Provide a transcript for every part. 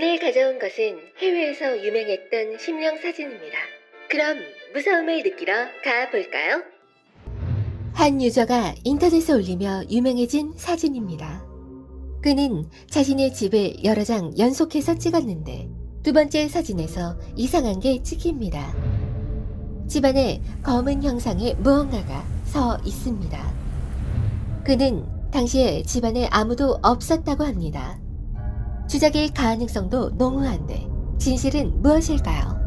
오늘 가져온 것은 해외에서 유명했던 심령 사진입니다. 그럼 무서움을 느끼러 가볼까요? 한 유저가 인터넷에 올리며 유명해진 사진입니다. 그는 자신의 집을 여러 장 연속해서 찍었는데 두 번째 사진에서 이상한 게 찍힙니다. 집안에 검은 형상의 무언가가 서 있습니다. 그는 당시에 집안에 아무도 없었다고 합니다. 주작일 가능성도 농후한데 진실은 무엇일까요?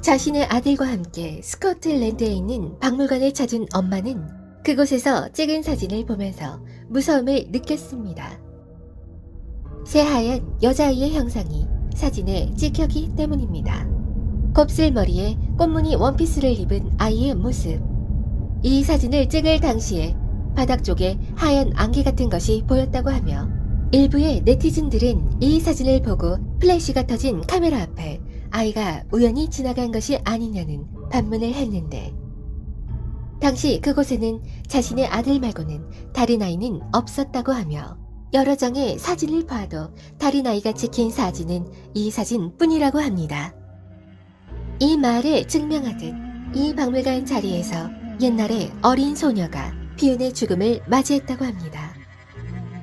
자신의 아들과 함께 스코틀랜드에 있는 박물관을 찾은 엄마는 그곳에서 찍은 사진을 보면서 무서움을 느꼈습니다. 새하얀 여자아이의 형상이 사진에 찍혔기 때문입니다. 곱슬머리에 꽃무늬 원피스를 입은 아이의 모습. 이 사진을 찍을 당시에 바닥 쪽에 하얀 안개 같은 것이 보였다고 하며 일부의 네티즌들은 이 사진을 보고 플래시가 터진 카메라 앞에 아이가 우연히 지나간 것이 아니냐는 반문을 했는데 당시 그곳에는 자신의 아들 말고는 다른 아이는 없었다고 하며 여러 장의 사진을 봐도 다른 아이가 찍힌 사진은 이 사진뿐이라고 합니다. 이 말을 증명하듯 이 박물관 자리에서 옛날에 어린 소녀가 비운의 죽음을 맞이했다고 합니다.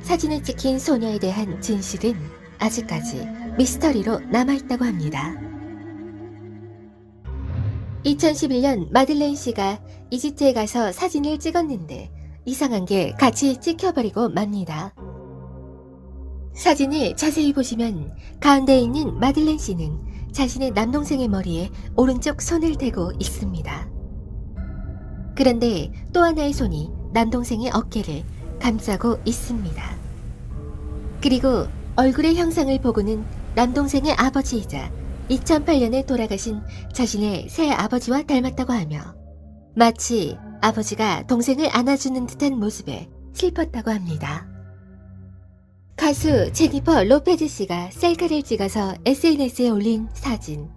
사진에 찍힌 소녀에 대한 진실은 아직까지 미스터리로 남아있다고 합니다. 2011년 마들렌 씨가 이집트에 가서 사진을 찍었는데 이상한 게 같이 찍혀버리고 맙니다. 사진을 자세히 보시면 가운데에 있는 마들렌 씨는 자신의 남동생의 머리에 오른쪽 손을 대고 있습니다. 그런데 또 하나의 손이 남동생의 어깨를 감싸고 있습니다. 그리고 얼굴의 형상을 보고는 남동생의 아버지이자 2008년에 돌아가신 자신의 새 아버지와 닮았다고 하며 마치 아버지가 동생을 안아주는 듯한 모습에 슬펐다고 합니다. 가수 제니퍼 로페즈 씨가 셀카를 찍어서 SNS에 올린 사진.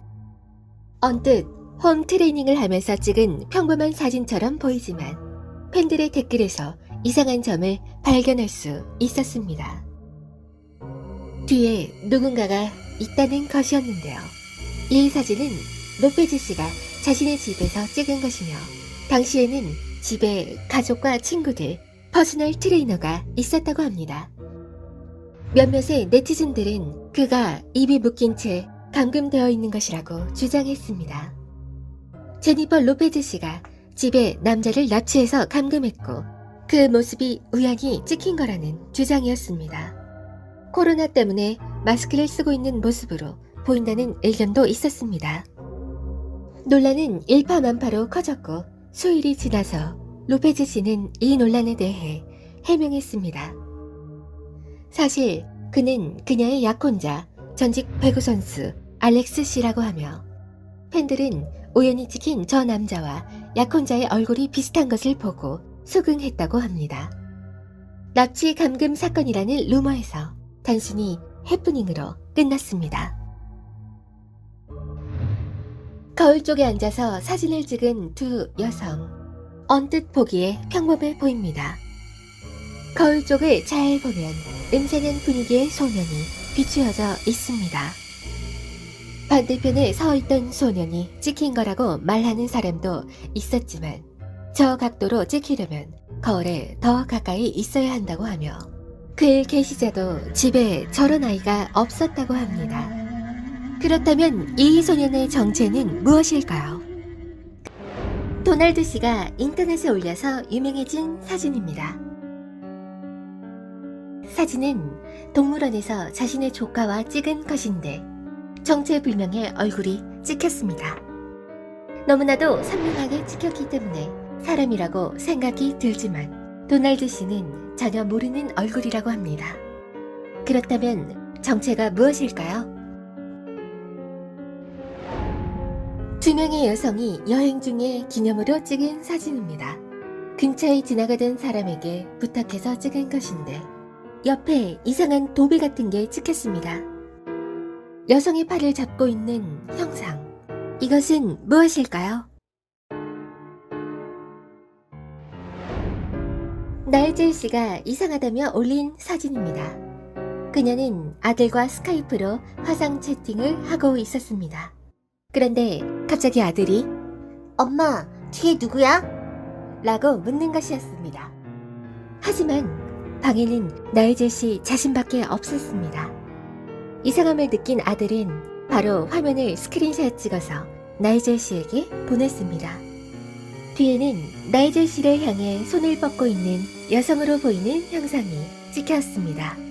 언뜻 홈 트레이닝을 하면서 찍은 평범한 사진처럼 보이지만 팬들의 댓글에서 이상한 점을 발견할 수 있었습니다. 뒤에 누군가가 있다는 것이었는데요. 이 사진은 로페즈 씨가 자신의 집에서 찍은 것이며 당시에는 집에 가족과 친구들, 퍼스널 트레이너가 있었다고 합니다. 몇몇의 네티즌들은 그가 입이 묶인 채 감금되어 있는 것이라고 주장했습니다. 제니퍼 로페즈 씨가 집에 남자를 납치해서 감금했고 그 모습이 우연히 찍힌 거라는 주장이었습니다. 코로나 때문에 마스크를 쓰고 있는 모습으로 보인다는 의견도 있었습니다. 논란은 일파만파로 커졌고 수일이 지나서 로페즈 씨는 이 논란에 대해 해명했습니다. 사실 그는 그녀의 약혼자 전직 배구 선수 알렉스 씨라고 하며 팬들은 우연히 찍힌 저 남자와 약혼자의 얼굴이 비슷한 것을 보고 수긍했다고 합니다. 납치 감금 사건이라는 루머에서 단순히 해프닝으로 끝났습니다. 거울 쪽에 앉아서 사진을 찍은 두 여성. 언뜻 보기에 평범해 보입니다. 거울 쪽을 잘 보면 음산한 분위기의 소년이 비추어져 있습니다. 반대편에 서 있던 소년이 찍힌 거라고 말하는 사람도 있었지만 저 각도로 찍히려면 거울에 더 가까이 있어야 한다고 하며 글 게시자도 집에 저런 아이가 없었다고 합니다. 그렇다면 이 소년의 정체는 무엇일까요? 도널드 씨가 인터넷에 올려서 유명해진 사진입니다. 사진은 동물원에서 자신의 조카와 찍은 것인데 정체불명의 얼굴이 찍혔습니다. 너무나도 선명하게 찍혔기 때문에 사람이라고 생각이 들지만 도널드 씨는 전혀 모르는 얼굴이라고 합니다. 그렇다면 정체가 무엇일까요? 두 명의 여성이 여행 중에 기념으로 찍은 사진입니다. 근처에 지나가던 사람에게 부탁해서 찍은 것인데 옆에 이상한 도배 같은 게 찍혔습니다. 여성의 팔을 잡고 있는 형상. 이것은 무엇일까요? 나일젤 씨가 이상하다며 올린 사진입니다. 그녀는 아들과 스카이프로 화상 채팅을 하고 있었습니다. 그런데 갑자기 아들이 엄마, 뒤에 누구야? 라고 묻는 것이었습니다. 하지만 방에는 나이젤 씨 자신밖에 없었습니다. 이상함을 느낀 아들은 바로 화면을 스크린샷 찍어서 나이젤 씨에게 보냈습니다. 뒤에는 나이젤 씨를 향해 손을 뻗고 있는 여성으로 보이는 형상이 찍혔습니다.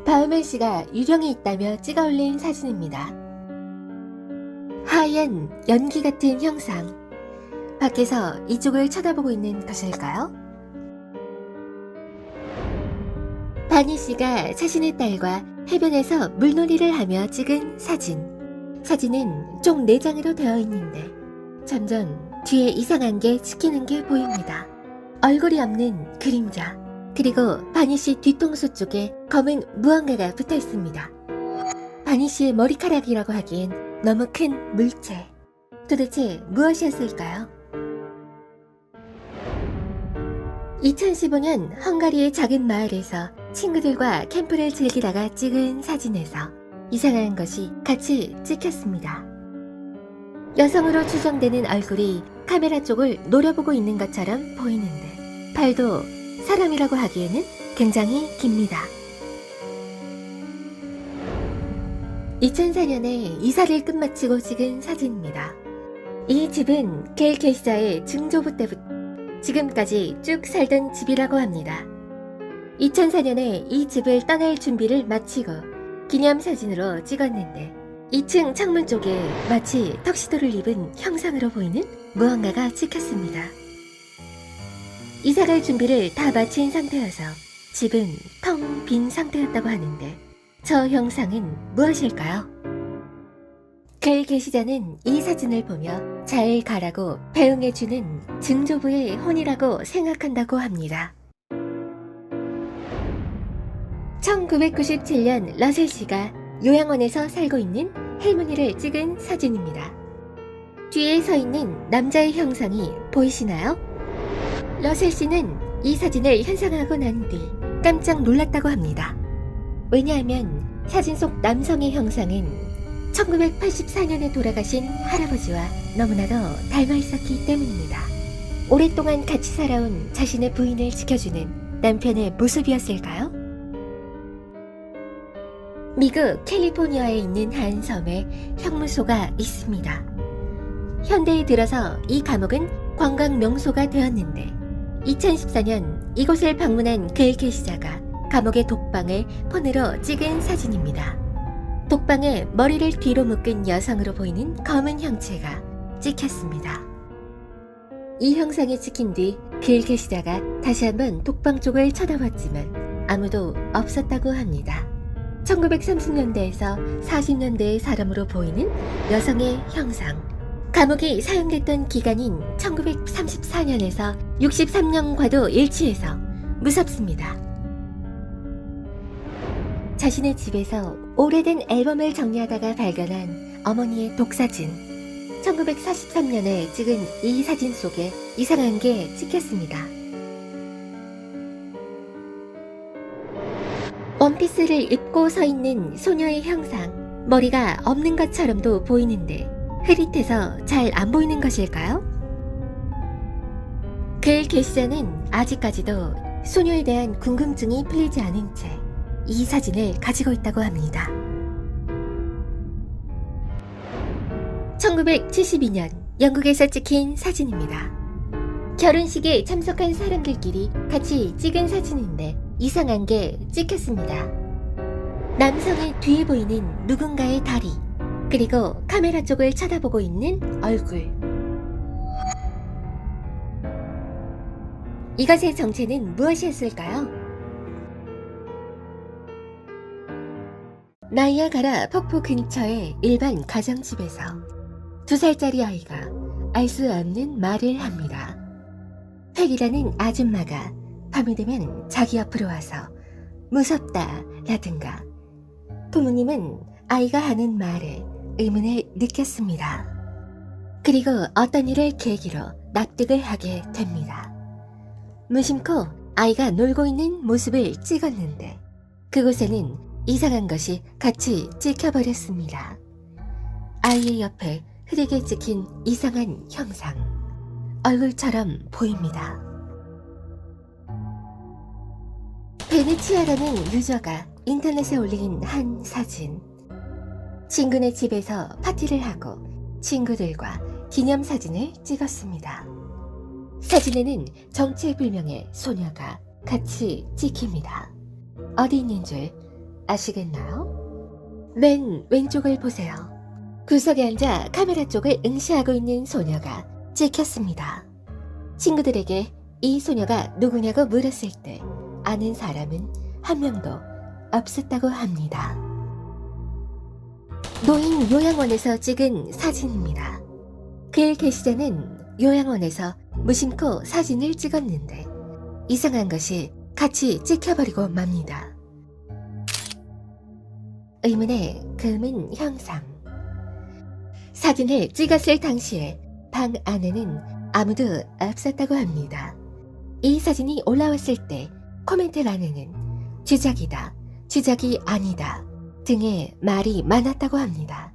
바우멜 씨가 유령이 있다며 찍어 올린 사진입니다. 하얀 연기 같은 형상. 밖에서 이쪽을 쳐다보고 있는 것일까요? 바니 씨가 자신의 딸과 해변에서 물놀이를 하며 찍은 사진. 사진은 총 4장으로 되어 있는데 점점 뒤에 이상한 게 찍히는 게 보입니다. 얼굴이 없는 그림자, 그리고 바니 씨 뒤통수 쪽에 검은 무언가가 붙어 있습니다. 바니 씨의 머리카락이라고 하기엔 너무 큰 물체. 도대체 무엇이었을까요? 2015년 헝가리의 작은 마을에서 친구들과 캠프를 즐기다가 찍은 사진에서 이상한 것이 같이 찍혔습니다. 여성으로 추정되는 얼굴이 카메라 쪽을 노려보고 있는 것처럼 보이는데 발도 사람이라고 하기에는 굉장히 깁니다. 2004년에 이사를 끝마치고 찍은 사진입니다. 이 집은 겔 게시자의 증조부 때부터 지금까지 쭉 살던 집이라고 합니다. 2004년에 이 집을 떠날 준비를 마치고 기념사진으로 찍었는데 2층 창문 쪽에 마치 턱시도를 입은 형상으로 보이는 무언가가 찍혔습니다. 이사갈 준비를 다 마친 상태여서 집은 텅 빈 상태였다고 하는데 저 형상은 무엇일까요? 겔 게시자는 이 사진을 보며 잘 가라고 배웅해주는 증조부의 혼이라고 생각한다고 합니다. 1997년 러셀 씨가 요양원에서 살고 있는 할머니를 찍은 사진입니다. 뒤에 서 있는 남자의 형상이 보이시나요? 러셀 씨는 이 사진을 현상하고 난 뒤 깜짝 놀랐다고 합니다. 왜냐하면 사진 속 남성의 형상은 1984년에 돌아가신 할아버지와 너무나도 닮아 있었기 때문입니다. 오랫동안 같이 살아온 자신의 부인을 지켜주는 남편의 모습이었을까요? 미국 캘리포니아에 있는 한 섬에 형무소가 있습니다. 현대에 들어서 이 감옥은 관광 명소가 되었는데 2014년 이곳을 방문한 겔 게시자가 감옥의 독방을 폰으로 찍은 사진입니다. 독방에 머리를 뒤로 묶은 여성으로 보이는 검은 형체가 찍혔습니다. 이 형상이 찍힌 뒤 겔 게시자가 다시 한번 독방 쪽을 쳐다봤지만 아무도 없었다고 합니다. 1930년대에서 40년대의 사람으로 보이는 여성의 형상. 감옥이 사용됐던 기간인 1934년에서 63년과도 일치해서 무섭습니다. 자신의 집에서 오래된 앨범을 정리하다가 발견한 어머니의 독사진. 1943년에 찍은 이 사진 속에 이상한 게 찍혔습니다. 원피스를 입고 서 있는 소녀의 형상. 머리가 없는 것처럼도 보이는데 흐릿해서 잘 안 보이는 것일까요? 겔 게시자는 아직까지도 소녀에 대한 궁금증이 풀리지 않은 채 이 사진을 가지고 있다고 합니다. 1972년 영국에서 찍힌 사진입니다. 결혼식에 참석한 사람들끼리 같이 찍은 사진인데 이상한 게 찍혔습니다. 남성의 뒤에 보이는 누군가의 다리, 그리고 카메라 쪽을 쳐다보고 있는 얼굴. 이것의 정체는 무엇이었을까요? 나이아가라 폭포 근처의 일반 가정집에서 2살짜리 아이가 알 수 없는 말을 합니다. 팩이라는 아줌마가 밤이 되면 자기 앞으로 와서 무섭다 라든가 부모님은 아이가 하는 말에 의문을 느꼈습니다. 그리고 어떤 일을 계기로 납득을 하게 됩니다. 무심코 아이가 놀고 있는 모습을 찍었는데 그곳에는 이상한 것이 같이 찍혀버렸습니다. 아이의 옆에 흐리게 찍힌 이상한 형상, 얼굴처럼 보입니다. 베네치아라는 유저가 인터넷에 올린 한 사진. 친구네 집에서 파티를 하고 친구들과 기념사진을 찍었습니다. 사진에는 정체불명의 소녀가 같이 찍힙니다. 어디 있는 줄 아시겠나요? 맨 왼쪽을 보세요. 구석에 앉아 카메라 쪽을 응시하고 있는 소녀가 찍혔습니다. 친구들에게 이 소녀가 누구냐고 물었을 때 아는 사람은 한 명도 없었다고 합니다. 노인 요양원에서 찍은 사진입니다. 글 게시자는 요양원에서 무심코 사진을 찍었는데 이상한 것이 같이 찍혀버리고 맙니다. 의문의 금은 형상. 사진을 찍었을 당시에 방 안에는 아무도 없었다고 합니다. 이 사진이 올라왔을 때 코멘트란에는 주작이다, 주작이 아니다 등의 말이 많았다고 합니다.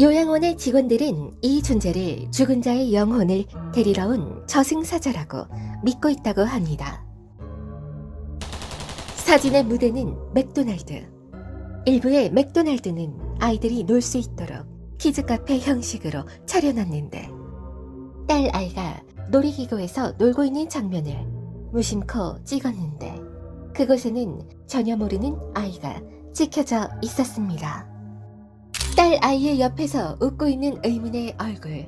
요양원의 직원들은 이 존재를 죽은 자의 영혼을 데리러 온 저승사자라고 믿고 있다고 합니다. 사진의 무대는 맥도날드. 일부의 맥도날드는 아이들이 놀 수 있도록 키즈카페 형식으로 차려놨는데 딸 아이가 놀이기구에서 놀고 있는 장면을 무심코 찍었는데 그곳에는 전혀 모르는 아이가 찍혀져 있었습니다. 딸 아이의 옆에서 웃고 있는 의문의 얼굴.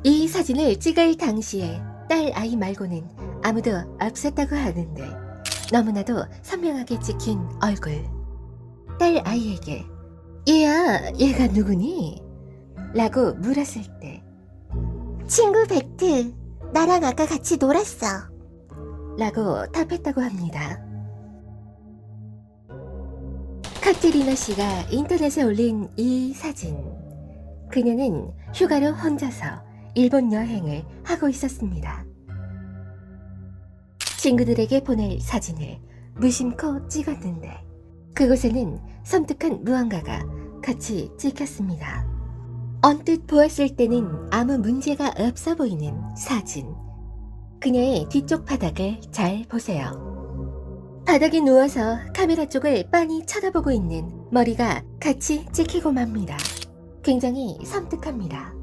이 사진을 찍을 당시에 딸 아이 말고는 아무도 없었다고 하는데 너무나도 선명하게 찍힌 얼굴. 딸 아이에게 얘가 누구니? 라고 물었을 때 친구 벡트, 나랑 아까 같이 놀았어 라고 답했다고 합니다. 카테리나 씨가 인터넷에 올린 이 사진. 그녀는 휴가로 혼자서 일본 여행을 하고 있었습니다. 친구들에게 보낼 사진을 무심코 찍었는데 그곳에는 섬뜩한 무언가가 같이 찍혔습니다. 언뜻 보았을 때는 아무 문제가 없어 보이는 사진. 그녀의 뒤쪽 바닥을 잘 보세요. 바닥에 누워서 카메라 쪽을 빤히 쳐다보고 있는 머리가 같이 찍히고 맙니다. 굉장히 섬뜩합니다.